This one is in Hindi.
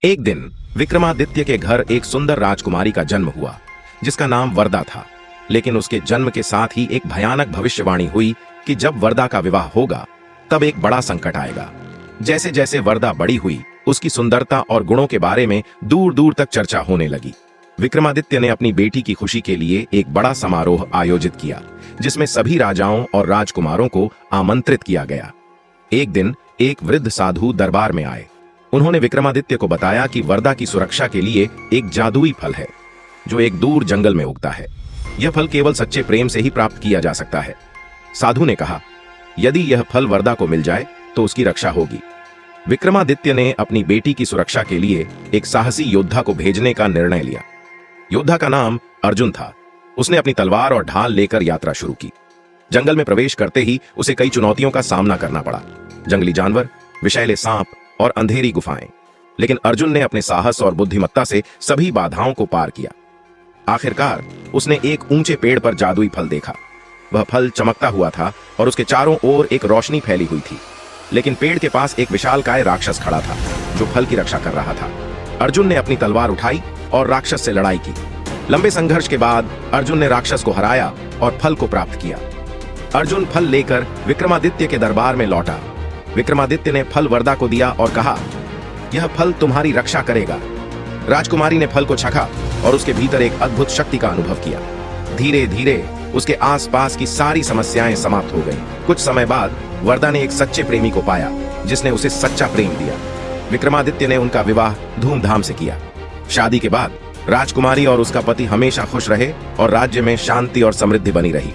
एक दिन विक्रमादित्य के घर एक सुंदर राजकुमारी का जन्म हुआ जिसका नाम वरदा था। लेकिन उसके जन्म के साथ ही एक भयानक भविष्यवाणी हुई कि जब वरदा का विवाह होगा तब एक बड़ा संकट आएगा। जैसे जैसे वरदा बड़ी हुई उसकी सुंदरता और गुणों के बारे में दूर दूर तक चर्चा होने लगी। विक्रमादित्य ने अपनी बेटी की खुशी के लिए एक बड़ा समारोह आयोजित किया जिसमें सभी राजाओं और राजकुमारों को आमंत्रित किया गया। एक दिन एक वृद्ध साधु दरबार में आए। उन्होंने विक्रमादित्य को बताया कि वरदा की सुरक्षा के लिए एक जादुई फल है जो एक दूर जंगल में उगता है। यह फल केवल सच्चे प्रेम से ही प्राप्त किया जा सकता है। साधु ने कहा, यदि यह फल वरदा को मिल जाए तो उसकी रक्षा होगी। विक्रमादित्य ने अपनी बेटी की सुरक्षा के लिए एक साहसी योद्धा को भेजने का निर्णय लिया। योद्धा का नाम अर्जुन था। उसने अपनी तलवार और ढाल लेकर यात्रा शुरू की। जंगल में प्रवेश करते ही उसे कई चुनौतियों का सामना करना पड़ा। जंगली जानवर, विषैले सांप और अंधेरी गुफाएं। लेकिन अर्जुन ने अपने साहस और बुद्धिमत्ता से सभी बाधाओं को पार किया। आखिरकार उसने एक ऊंचे पेड़ पर जादुई फल देखा। वह फल चमकता हुआ था और उसके चारों ओर एक रोशनी फैली हुई थी। लेकिन पेड़ के पास एक विशालकाय राक्षस खड़ा था जो फल की रक्षा कर रहा था। अर्जुन ने अपनी तलवार उठाई और राक्षस से लड़ाई की। लंबे संघर्ष के बाद अर्जुन ने राक्षस को हराया और फल को प्राप्त किया। अर्जुन फल लेकर विक्रमादित्य के दरबार में लौटा। विक्रमादित्य ने फल वरदा को दिया और कहा, यह फल तुम्हारी रक्षा करेगा। राजकुमारी ने फल को चखा और उसके भीतर एक अद्भुत शक्ति का अनुभव किया। धीरे धीरे उसके आसपास की सारी समस्याएं समाप्त हो गईं। कुछ समय बाद वरदा ने एक सच्चे प्रेमी को पाया जिसने उसे सच्चा प्रेम दिया। विक्रमादित्य ने उनका विवाह धूमधाम से किया। शादी के बाद राजकुमारी और उसका पति हमेशा खुश रहे और राज्य में शांति और समृद्धि बनी रही।